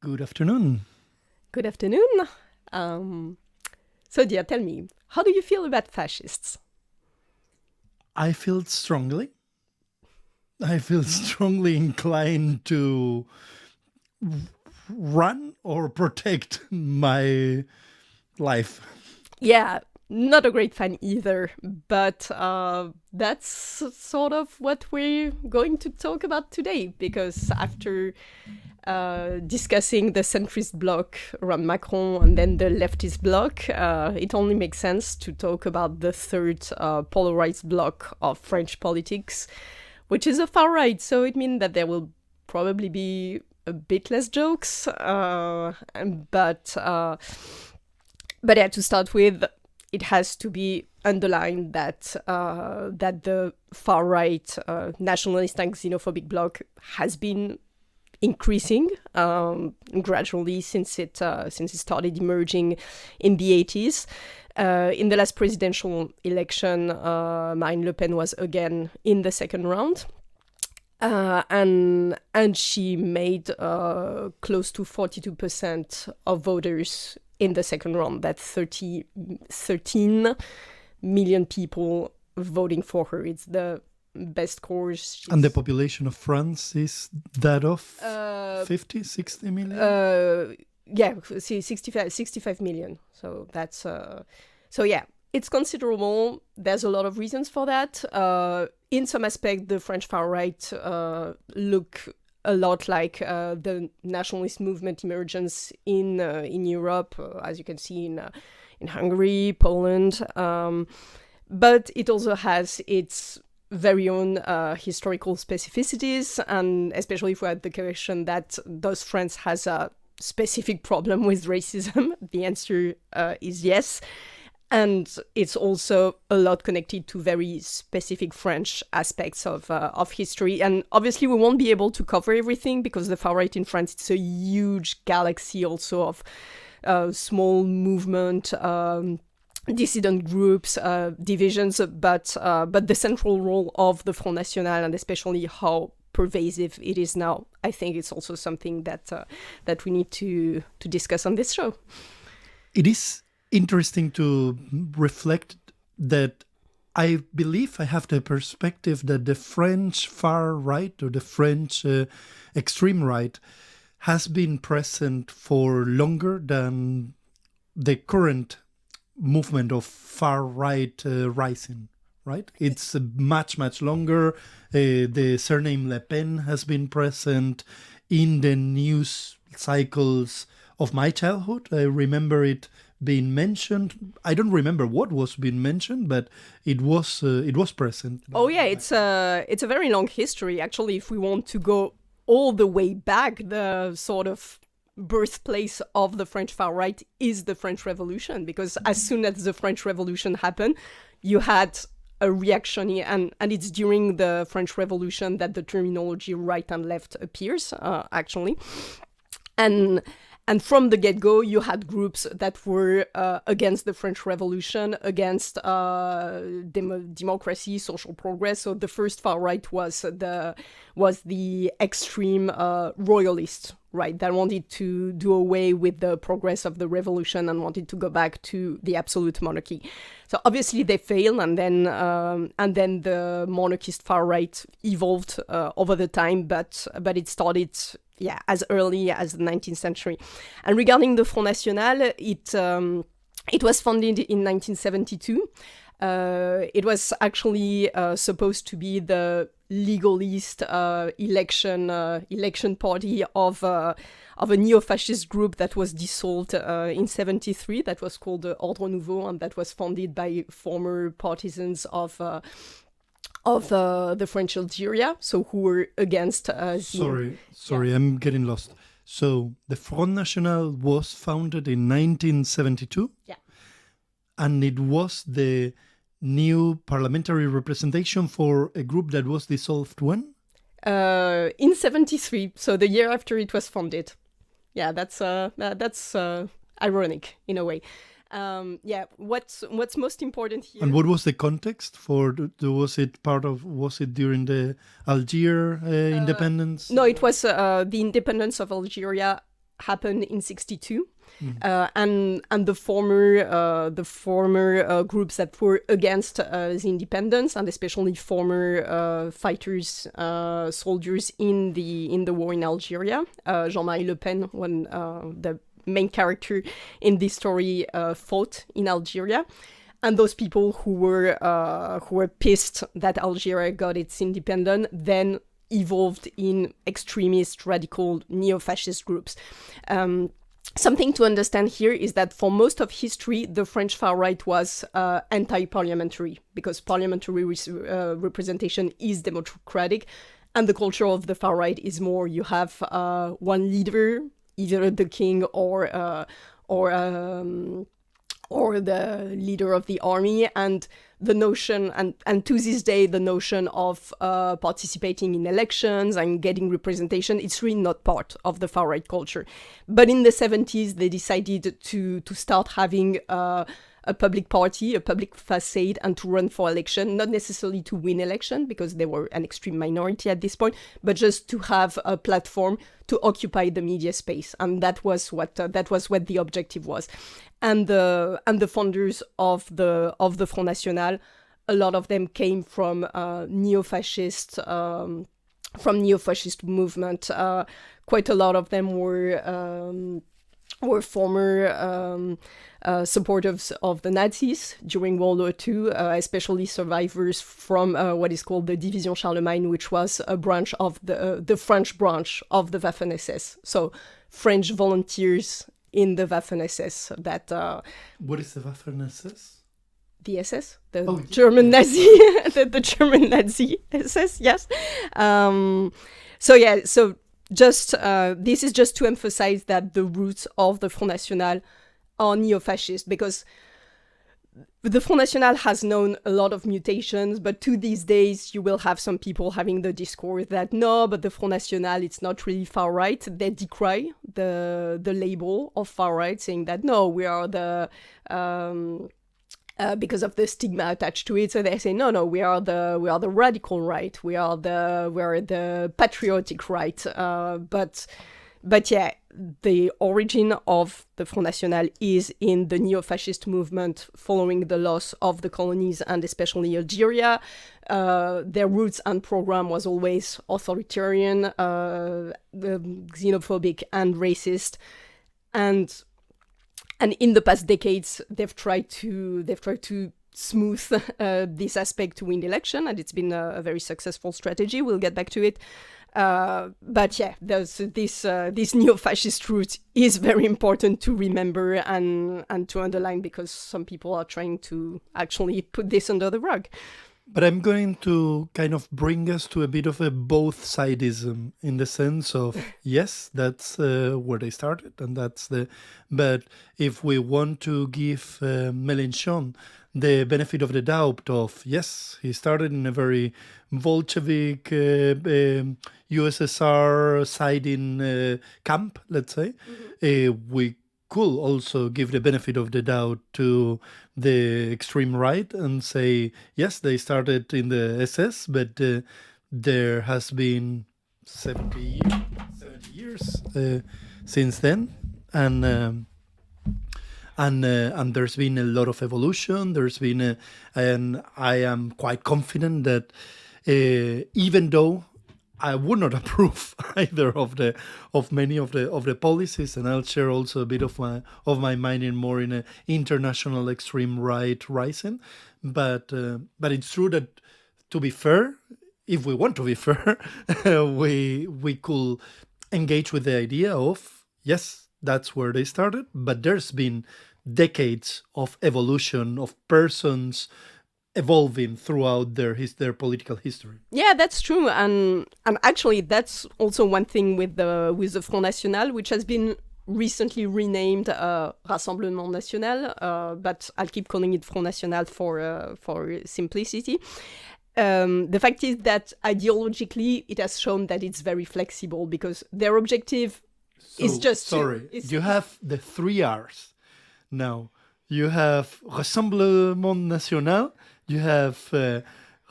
Good afternoon. Good afternoon. So, dear, tell me, how do you feel about fascists? I feel strongly. I feel strongly inclined to run or protect my life. Yeah, not a great fan either, but that's sort of what we're going to talk about today, because after discussing the centrist bloc around Macron and then the leftist bloc, it only makes sense to talk about the third polarized bloc of French politics, which is the far right. So it means that there will probably be a bit less jokes, but yeah, to start with, it has to be underlined that that the far right nationalist and xenophobic bloc has been increasing gradually since it started emerging in the 80s. In the last presidential election, Marine Le Pen was again in the second round. And she made close to 42% of voters in the second round. That's 13 million people voting for her. It's the best course. And the population of France is that of 50, 60 million? Yeah, 65 million. So that's... So yeah, it's considerable. There's a lot of reasons for that. In some aspect, the French far right look a lot like the nationalist movement emergence in Europe, as you can see in Hungary, Poland. But it also has its very own historical specificities, and especially if we had the question that does France has a specific problem with racism, the answer is yes. And it's also a lot connected to very specific French aspects of history. And obviously, we won't be able to cover everything because the far right in France, it's a huge galaxy also of small movement, dissident groups, divisions. But the central role of the Front National, and especially how pervasive it is now, I think it's also something that we need to discuss on this show. It is interesting to reflect that I believe I have the perspective that the French far right or the French extreme right has been present for longer than the current movement of far right rising, right? It's much, much longer. The surname Le Pen has been present in the news cycles of my childhood. I remember it being mentioned. I don't remember what was being mentioned, but it was present. Oh yeah, it's a very long history. Actually, if we want to go all the way back, the sort of birthplace of the French far right is the French Revolution, because as soon as the French Revolution happened, you had a reaction, and it's during the French Revolution that the terminology right and left appears, actually. And from the get-go, you had groups that were against the French Revolution, against democracy, social progress. So the first far right was the extreme royalist right that wanted to do away with the progress of the revolution and wanted to go back to the absolute monarchy. So obviously they failed, and then the monarchist far right evolved over the time, but it started as early as the 19th century. And regarding the Front National, it was founded in 1972. It was actually supposed to be the legalist election party of a neo-fascist group that was dissolved in 73. That was called the Ordre Nouveau, and that was founded by former partisans of the French Algeria, so who were against... Sorry, I'm getting lost. So the Front National was founded in 1972? Yeah. And it was the new parliamentary representation for a group that was dissolved when? In 73, so the year after it was founded. Yeah, that's ironic in a way. What's most important here? And what was the context for? Was it during the Algiers independence? No, it was the independence of Algeria happened in 62. And the former groups that were against the independence, and especially former fighters, soldiers in the war in Algeria. Jean-Marie Le Pen, the main character in this story, fought in Algeria. And those people who were pissed that Algeria got its independence then evolved in extremist, radical, neo-fascist groups. Something to understand here is that for most of history, the French far right was anti-parliamentary, because parliamentary representation is democratic, and the culture of the far right is more you have one leader, either the king or the leader of the army, and the notion, and to this day, the notion of participating in elections and getting representation, it's really not part of the far-right culture. But in the 70s, they decided to start having a public party, a public facade, and to run for election, not necessarily to win election, because they were an extreme minority at this point, but just to have a platform to occupy the media space. And that was what the objective was. And the founders of the Front National, a lot of them came from neo-fascist movement. Quite a lot of them were former supporters of the Nazis during World War II, especially survivors from what is called the Division Charlemagne, which was a branch of the French branch of the Waffen-SS. So French volunteers in the Waffen-SS. What is the Waffen-SS? The SS, German Nazi, the German Nazi SS. Yes. So just this is just to emphasize that the roots of the Front National are neo-fascist, because the Front National has known a lot of mutations, but to these days you will have some people having the discourse that no, but the Front National, it's not really far right. They decry the label of far right, saying that no, we are the because of the stigma attached to it. So they say no, we are the radical right, we are the patriotic right. But yeah, the origin of the Front National is in the neo-fascist movement following the loss of the colonies, and especially Algeria. Their roots and program was always authoritarian, xenophobic, and racist. And in the past decades, they've tried to smooth this aspect to win the election, and it's been a very successful strategy. We'll get back to it. But yeah, there's this neo-fascist route is very important to remember and to underline, because some people are trying to actually put this under the rug. But I'm going to kind of bring us to a bit of a both-sidism, in the sense of, yes, that's where they started, and but if we want to give Mélenchon the benefit of the doubt of, yes, he started in a very Bolshevik USSR siding camp, let's say, we could also give the benefit of the doubt to the extreme right and say, yes, they started in the SS, but there has been 70 years since then, and there's been a lot of evolution. There's been and I am quite confident that even though I would not approve either of many of the policies, and I'll share also a bit of my mind in more in an international extreme right rising, but it's true that, to be fair, if we want to be fair, we could engage with the idea of, yes, that's where they started, but there's been decades of evolution of persons evolving throughout their political history. Yeah, that's true, and actually that's also one thing with the Front National, which has been recently renamed Rassemblement National, but I'll keep calling it Front National for simplicity. The fact is that ideologically it has shown that it's very flexible, because their objective is just you have the 3 R's now. You have Rassemblement National, you have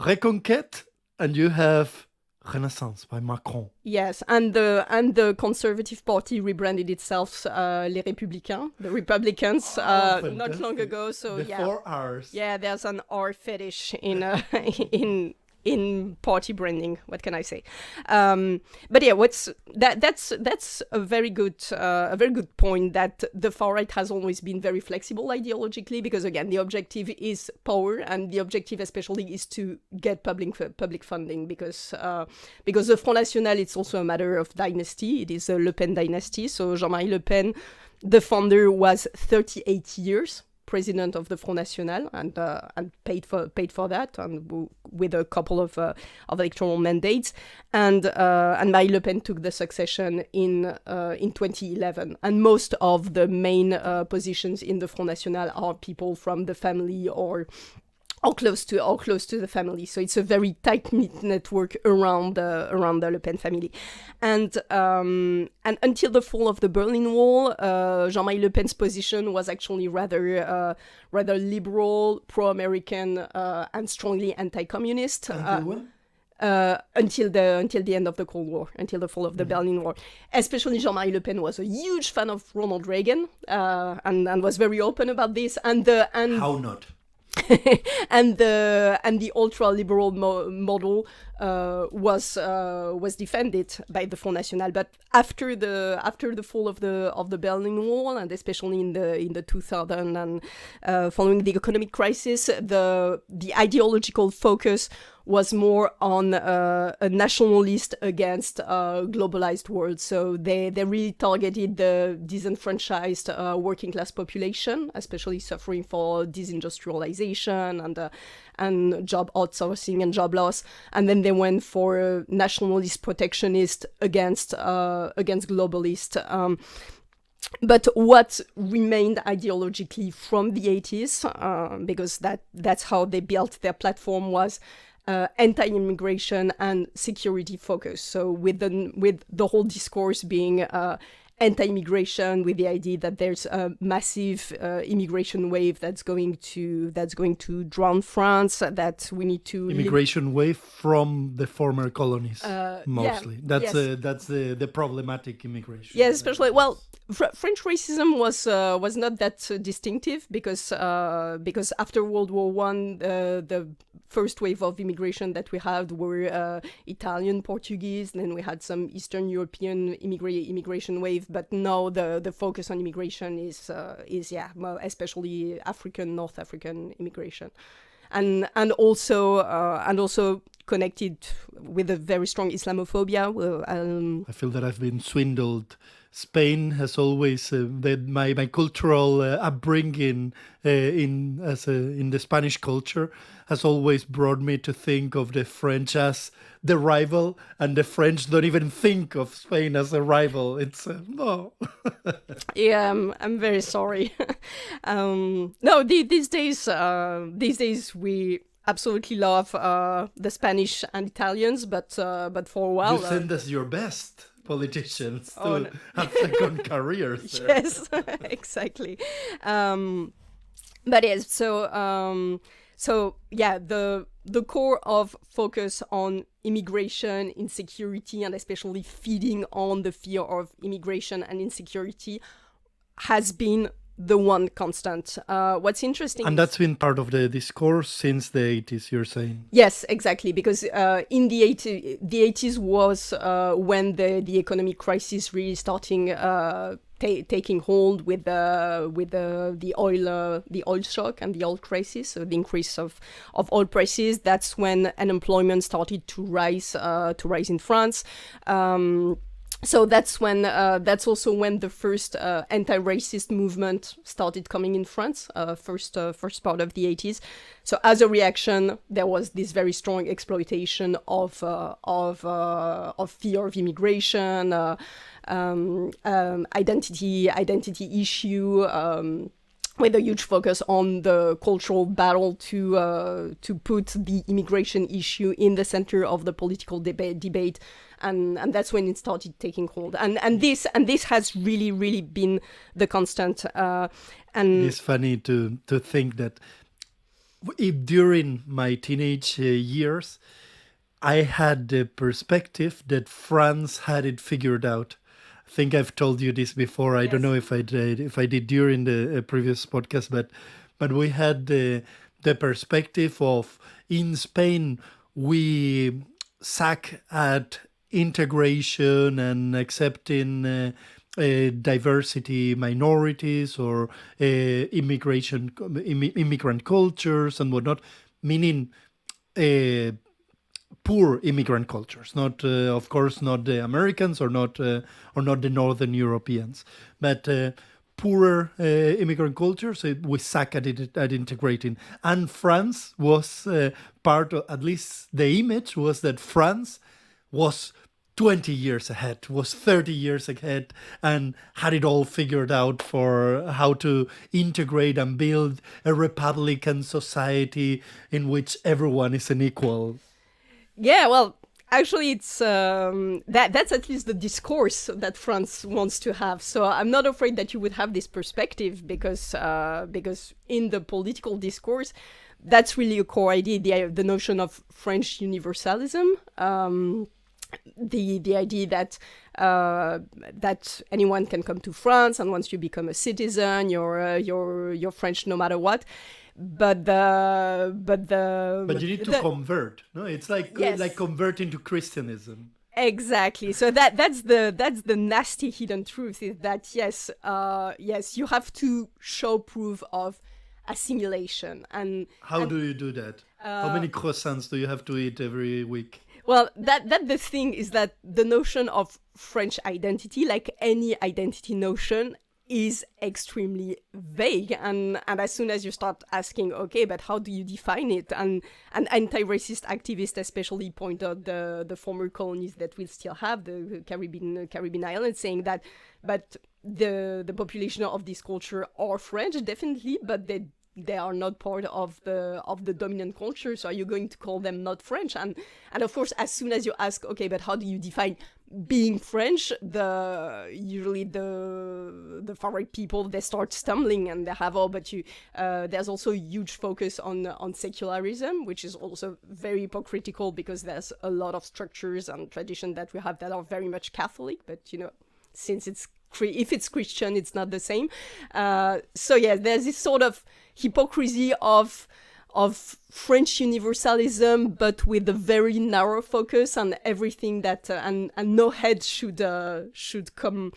Reconquête, and you have Renaissance by Macron. Yes, and the Conservative Party rebranded itself Les Républicains, the Republicans, not long ago. So the 4 R's. Yeah, there's an R fetish in in party branding. What can I say? But yeah, that's a very good point, that the far right has always been very flexible ideologically, because again, the objective is power, and the objective especially is to get public funding, because the Front National, it's also a matter of dynasty. It is a Le Pen dynasty. So Jean-Marie Le Pen, the founder, was 38 years president of the Front National, and paid for that, and with a couple of electoral mandates, and Marine Le Pen took the succession in 2011, and most of the main positions in the Front National are people from the family or close to the family. So it's a very tight-knit network around the Le Pen family. And until the fall of the Berlin Wall, Jean-Marie Le Pen's position was actually rather liberal, pro-American, and strongly anti-communist. Until the end of the Cold War, until the fall of the Berlin Wall. Especially Jean-Marie Le Pen was a huge fan of Ronald Reagan, and was very open about this. And how not? and the ultra liberal model was defended by the Front National. But after the fall of the Berlin Wall, and especially in the 2000 and following the economic crisis, the ideological focus was more on a nationalist against a globalized world. So they really targeted the disenfranchised working class population, especially suffering for disindustrialization and job outsourcing and job loss. And then they went for a nationalist protectionist against globalist. But what remained ideologically from the 80s, because that's how they built their platform, was anti-immigration and security focus. So with the whole discourse being anti-immigration, with the idea that there's a massive immigration wave that's going to drown France, that we need to immigration wave from the former colonies, mostly. That's the problematic immigration. Yes, especially French racism was not that distinctive, because after World War One, the first wave of immigration that we had were Italian, Portuguese, then we had some Eastern European immigration wave. But now the focus on immigration is especially North African immigration, and also connected with a very strong Islamophobia. I feel that I've been swindled. Spain has always my cultural upbringing in the Spanish culture has always brought me to think of the French as the rival, and the French don't even think of Spain as a rival. It's no. Yeah, I'm very sorry. No, these days we absolutely love the Spanish and Italians, but for a while you send us your best politicians to have second careers. Yes, exactly. But yes, so yeah, the core of focus on immigration, insecurity, and especially feeding on the fear of immigration and insecurity has been the one constant. What's interesting, and that's been part of the discourse since the 80s, you're saying? Yes, exactly, because in the 80s was when the economic crisis really starting taking hold with the oil shock and the oil crisis, so the increase of oil prices. That's when unemployment started to rise in France. So that's also when the first anti-racist movement started coming in France, first part of the 80s. So as a reaction, there was this very strong exploitation of fear of immigration, identity issue. With a huge focus on the cultural battle to put the immigration issue in the center of the political debate, and that's when it started taking hold. And this has really been the constant. And it's funny to think that if during my teenage years, I had the perspective that France had it figured out. I think I've told you this before. I don't Yes. know if I did during the previous podcast, but we had the perspective of in Spain we suck at integration and accepting diversity minorities or immigrant cultures and whatnot, meaning uh, poor immigrant cultures, not of course not the Americans or not the Northern Europeans, but poorer immigrant cultures. We suck at it at integrating, and France was part of, at least the image was that France was 20 years ahead, was 30 years ahead, and had it all figured out for how to integrate and build a republican society in which everyone is an equal. Yeah, well, actually, it's that's at least the discourse that France wants to have. So I'm not afraid that you would have this perspective because in the political discourse, that's really a core idea, the notion of French universalism. The idea that that anyone can come to France, and once you become a citizen, you're French no matter what. But you need to convert. No, it's yes, like converting to Christianism. exactly. So that's the nasty hidden truth, is that yes, you have to show proof of assimilation. How do you do that? How many croissants do you have to eat every week? Well, that the thing is that the notion of French identity, like any identity notion, is extremely vague, and as soon as you start asking, okay, but how do you define it, and anti-racist activists especially point out the former colonies that we still have, the Caribbean islands, saying that but the population of this culture are French, definitely, but they are not part of the dominant culture. So are you going to call them not French? And of course, as soon as you ask, okay, but how do you define being French? Usually the far right people, they start stumbling, and they have, oh, but you there's also a huge focus on secularism, which is also very hypocritical, because there's a lot of structures and tradition that we have that are very much Catholic, but since if it's Christian, it's not the same. So yeah, there's this sort of hypocrisy of French universalism, but with a very narrow focus on everything that and no head should come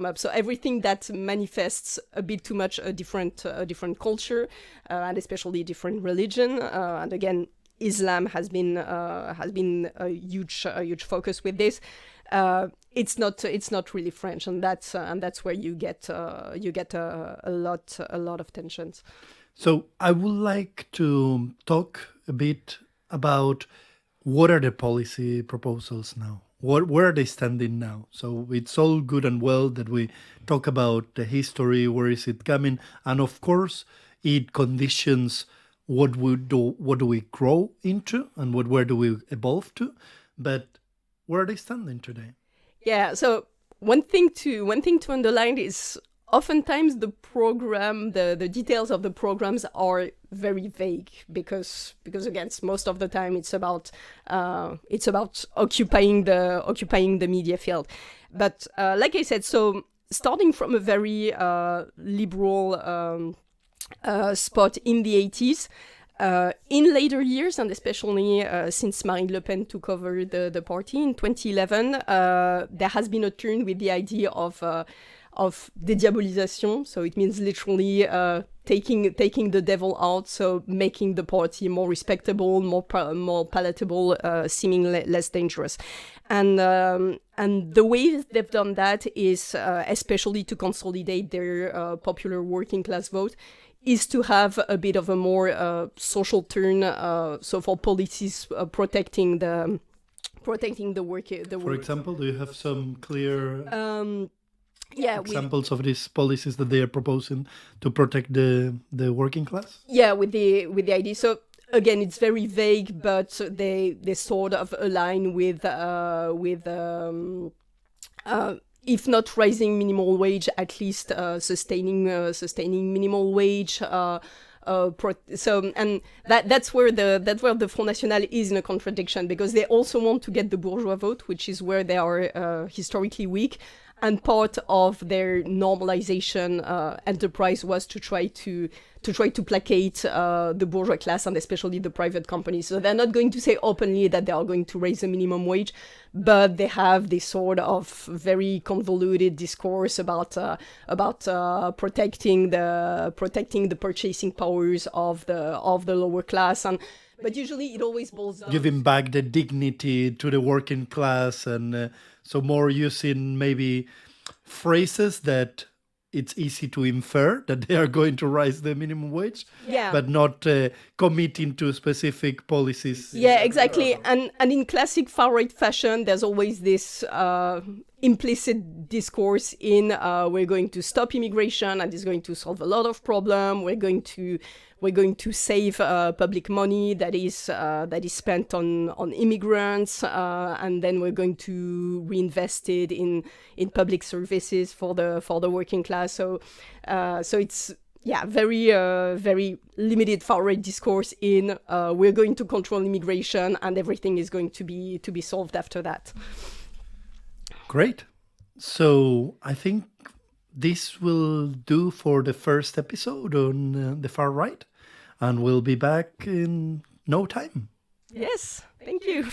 up. So everything that manifests a bit too much a different culture, and especially a different religion. And again, Islam has been a huge focus with this. It's not really French, and that's where you get a lot of tensions. So I would like to talk a bit about what are the policy proposals now. Where are they standing now? So it's all good and well that we talk about the history, where is it coming, and of course it conditions what do we grow into, and where do we evolve to. But where are they standing today? Yeah. So one thing to underline is oftentimes the program, the details of the programs are very vague, because again, most of the time it's about occupying the media field. But like I said, so starting from a very liberal spot in the 80s. In later years, and especially since Marine Le Pen took over the party in 2011, there has been a turn with the idea of dédiabolisation. So it means literally taking the devil out, so making the party more respectable, more palatable, seeming less dangerous. And the way they've done that is especially to consolidate their popular working class vote, is to have a bit of a more social turn. So for policies protecting the work. For example, do you have some clear examples of these policies that they are proposing to protect the working class? Yeah, with the idea. So again, it's very vague, but they sort of align with if not raising minimal wage, at least sustaining minimal wage, And that's where the Front National is in a contradiction, because they also want to get the bourgeois vote, which is where they are historically weak. And part of their normalization enterprise was to try to placate the bourgeois class, and especially the private companies. So they're not going to say openly that they are going to raise the minimum wage, but they have this sort of very convoluted discourse about protecting the purchasing powers of the lower class. But usually it always boils down giving back the dignity to the working class, and so more using maybe phrases that it's easy to infer that they are going to raise the minimum wage, but not committing to specific policies. Yeah, exactly. And in classic far-right fashion, there's always this implicit discourse in we're going to stop immigration and it's going to solve a lot of problems. We're going to save public money that is spent on immigrants, and then we're going to reinvest it in public services for the working class. So it's very limited far-right discourse in we're going to control immigration and everything is going to be solved after that. Great. So I think this will do for the first episode on the far right, and we'll be back in no time. Yes, thank you.